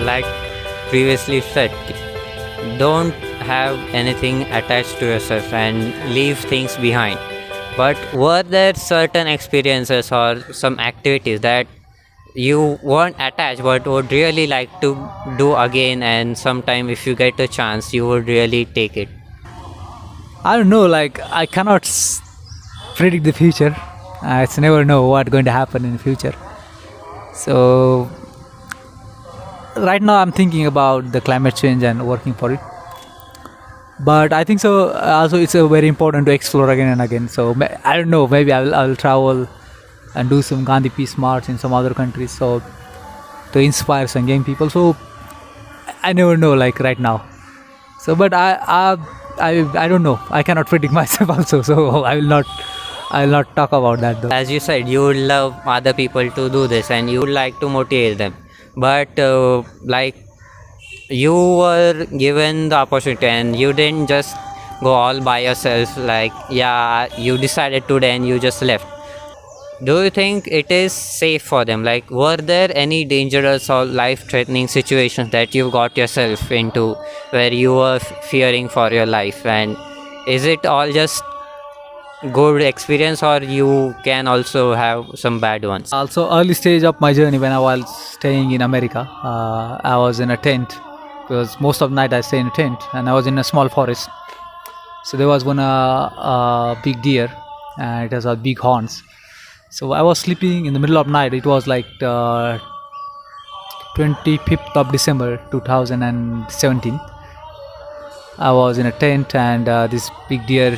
like previously said, don't have anything attached to yourself and leave things behind. But were there certain experiences or some activities that you weren't attached but would really like to do again, and sometime if you get a chance you would really take it? I don't know, like I cannot predict the future. It's never know what's going to happen in the future. So right now I'm thinking about the climate change and working for it. But I think so. Also, it's very important to explore again and again. So I don't know. Maybe I will travel and do some Gandhi Peace March in some other countries. So to inspire some young people. So I never know. Like right now. So, but I don't know. I cannot predict myself also. So I will not talk about that though. As you said, you would love other people to do this and you would like to motivate them, but like you were given the opportunity and you didn't just go all by yourself, like yeah, you decided today and you just left. Do you think it is safe for them? Like, were there any dangerous or life threatening situations that you got yourself into where you were fearing for your life, and is it all just good experience or you can also have some bad ones? Also, early stage of my journey when I was staying in America, I was in a tent because most of the night I stay in a tent, and I was in a small forest. So there was one big deer, and it has big horns. So I was sleeping in the middle of night. It was like 25th of December 2017. I was in a tent, and this big deer,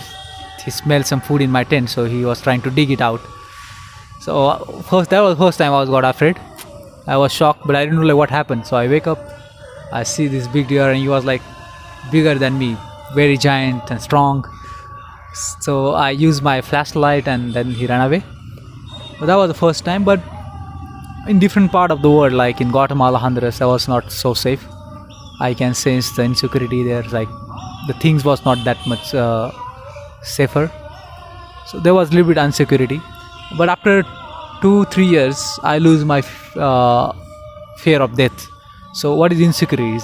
he smelled some food in my tent, so he was trying to dig it out. So that was the first time I got afraid. I was shocked, but I didn't know like what happened. So I wake up, I see this big deer, and he was like bigger than me, very giant and strong. So I used my flashlight, and then he ran away. But that was the first time. But in different part of the world, like in Guatemala, Honduras, I was not so safe. I can sense the insecurity there. Like the things was not that much safer. So there was a little bit insecurity. But after 2-3 years, I lose my fear of death. So what is insecurity?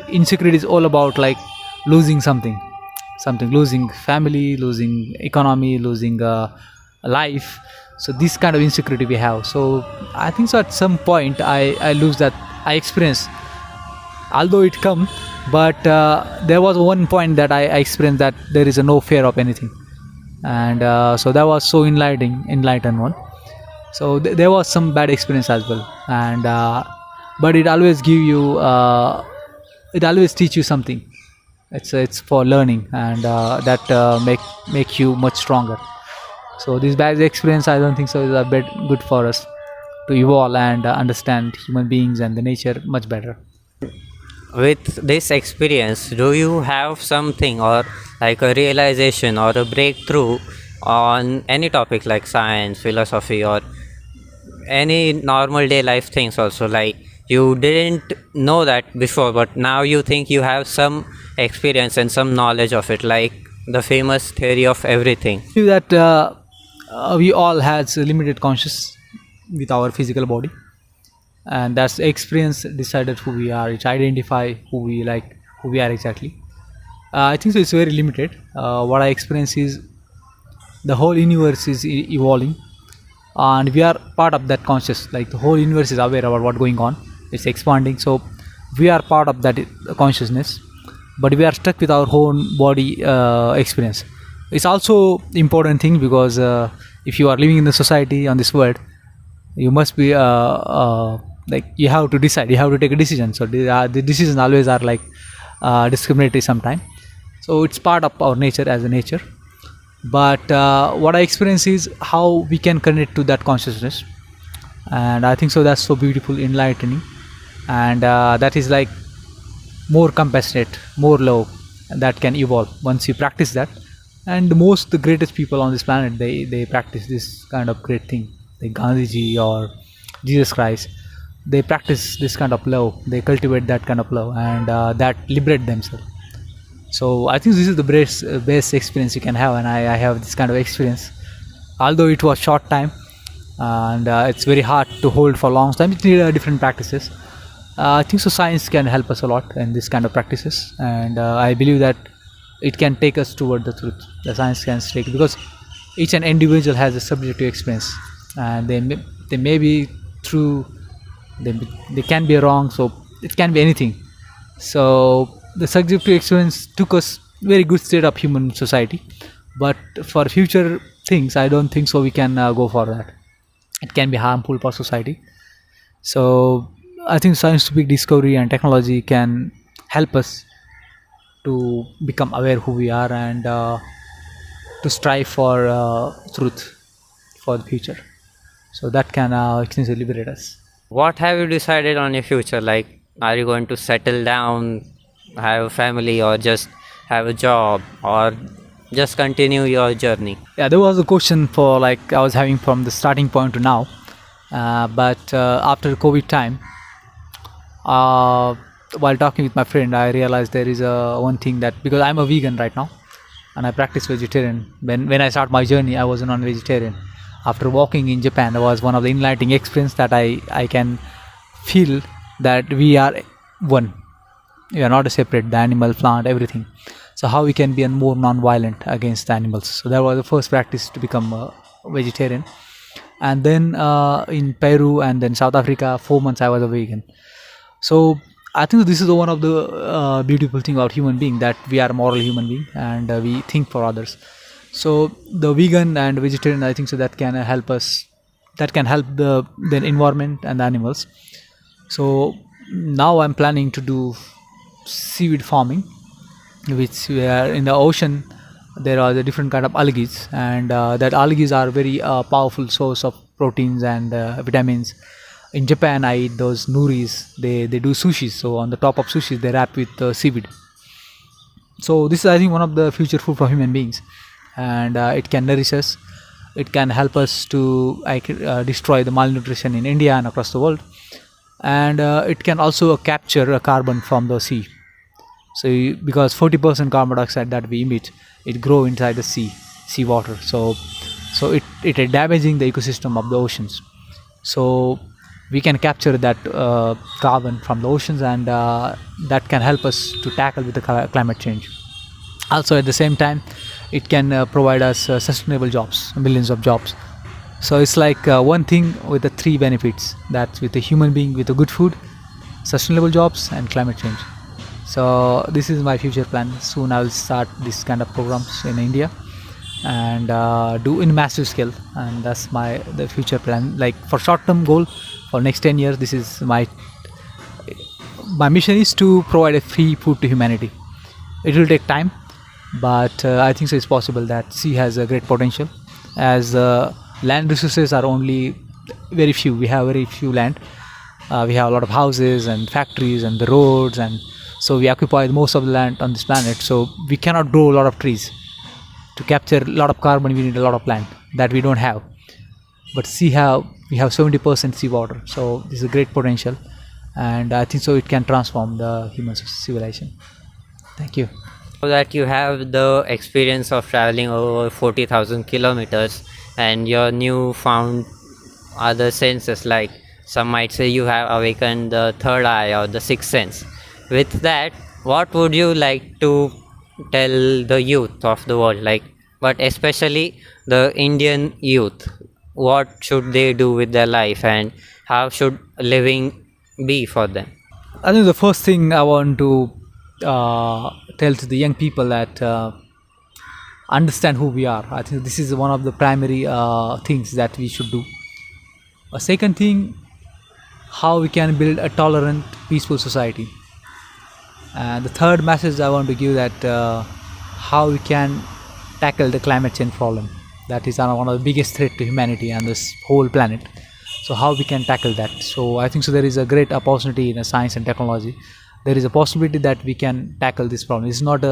Insecurity is all about like losing something, losing family, losing economy, losing life. So this kind of insecurity we have. So I think so at some point I lose that. I experience, although it come, but there was one point that I experienced that there is no fear of anything, and so that was so enlightened one. So there was some bad experience as well, and but it always give you it always teach you something. It's for learning, and that make you much stronger. So this bad experience, I don't think so is a bit good for us to evolve and understand human beings and the nature much better. With this experience, do you have something or like a realization or a breakthrough on any topic like science, philosophy, or any normal day life things also, like you didn't know that before but now you think you have some experience and some knowledge of it, like the famous theory of everything? That we all has a limited conscious with our physical body, and that's experience decided who we are. It identify who we are exactly. I think so it's very limited. What I experience is the whole universe is evolving, and we are part of that conscious. Like the whole universe is aware about what's going on. It's expanding, so we are part of that consciousness, but we are stuck with our own body experience. It's also important thing because if you are living in the society on this world, you must be like you have to decide, you have to take a decision. So the decisions always are like discriminatory sometimes. So it's part of our nature as a nature. But what I experience is how we can connect to that consciousness, and I think so that's so beautiful, enlightening, and that is like more compassionate, more love, and that can evolve once you practice that. And the greatest people on this planet, they practice this kind of great thing, like Gandhiji or Jesus Christ. They practice this kind of love, they cultivate that kind of love, and that liberate themselves. So I think this is the best experience you can have, and I have this kind of experience. Although it was short time, and it's very hard to hold for long time, it needs different practices. I think so. Science can help us a lot in this kind of practices, and I believe that it can take us toward the truth. The science can take, because each and individual has a subjective experience, and they may be true, they can be wrong, so it can be anything. So the subjective experience took us very good state of human society, but for future things, I don't think so. We can go for that. It can be harmful for society. So I think scientific discovery and technology can help us to become aware who we are, and to strive for truth for the future. So that can essentially liberate us. What have you decided on your future? Like, are you going to settle down, have a family, or just have a job, or just continue your journey? Yeah, there was a question for like I was having from the starting point to now, but after COVID time, while talking with my friend, I realized there is one thing, that because I'm a vegan right now and I practice vegetarian. When I start my journey, I was a non-vegetarian. After walking in Japan, that was one of the enlightening experience that I can feel that we are one. We are not a separate, the animal, plant, everything. So how we can be more non-violent against the animals. So that was the first practice to become a vegetarian. And then in Peru and then South Africa, 4 months I was a vegan. So I think this is one of the beautiful thing about human being, that we are a moral human being, and we think for others. So the vegan and vegetarian, I think so, that can help us, that can help the environment and the animals. So now I'm planning to do seaweed farming, which we are in the ocean. There are the different kind of algae, and that algae are very powerful source of proteins and vitamins. In Japan, I eat those nuris. They do sushi. So on the top of sushi, they wrap with seaweed. So this is, I think, one of the future food for human beings, and it can nourish us. It can help us to destroy the malnutrition in India and across the world, and it can also capture carbon from the sea. So because 40% carbon dioxide that we emit, it grow inside the sea water. So it is damaging the ecosystem of the oceans. So we can capture that carbon from the oceans, and that can help us to tackle with the climate change. Also at the same time, it can provide us sustainable jobs, millions of jobs. So it's like one thing with the three benefits, that's with the human being, with the good food, sustainable jobs, and climate change. So this is my future plan. Soon I will start this kind of programs in India, and do in massive scale, and that's the future plan. Like for short term goal, for next 10 years, this is my mission is to provide a free food to humanity. It will take time, but I think so it's possible. That sea has a great potential, as land resources are only very few. We have very few land. We have a lot of houses and factories and the roads, and so we occupy most of the land on this planet. So we cannot grow a lot of trees. To capture a lot of carbon, we need a lot of land that we don't have. But we have 70% seawater, so this is a great potential, and I think so it can transform the human civilization. Thank you. So that you have the experience of traveling over 40,000 kilometers, and your newfound other senses, like some might say you have awakened the third eye or the sixth sense. With that, what would you like to tell the youth of the world, like, but especially the Indian youth? What should they do with their life, and how should living be for them? I think the first thing I want to tell to the young people, that understand who we are. I think this is one of the primary things that we should do. A second thing, how we can build a tolerant, peaceful society. And the third message I want to give, that how we can tackle the climate change problem. That is one of the biggest threat to humanity and this whole planet. So how we can tackle that? So I think so there is a great opportunity in science and technology. There is a possibility that we can tackle this problem. It's not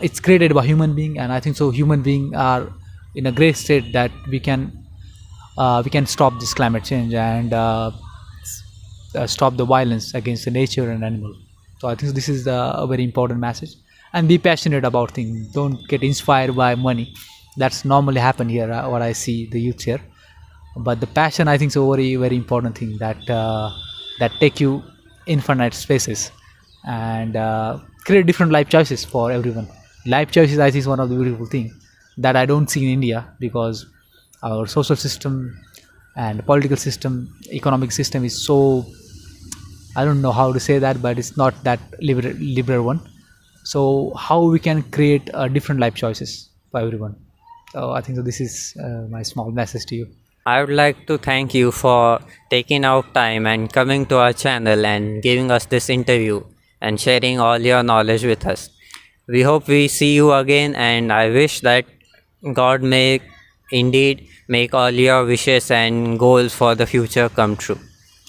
it's created by human being, and I think so human beings are in a great state that we can stop this climate change, and stop the violence against the nature and animal. So I think this is a very important message. And be passionate about things. Don't get inspired by money. That's normally happen here, what I see the youth here. But the passion, I think, is a very, very important thing that take you infinite spaces and create different life choices for everyone. Life choices, I think, is one of the beautiful things that I don't see in India, because our social system and political system, economic system is so, I don't know how to say that, but it's not that liberal one. So how we can create different life choices for everyone? So I think so. This is my small message to you. I would like to thank you for taking out time and coming to our channel and giving us this interview and sharing all your knowledge with us. We hope we see you again, and I wish that God may indeed make all your wishes and goals for the future come true.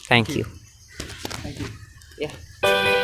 Thank you. Thank you. Yeah.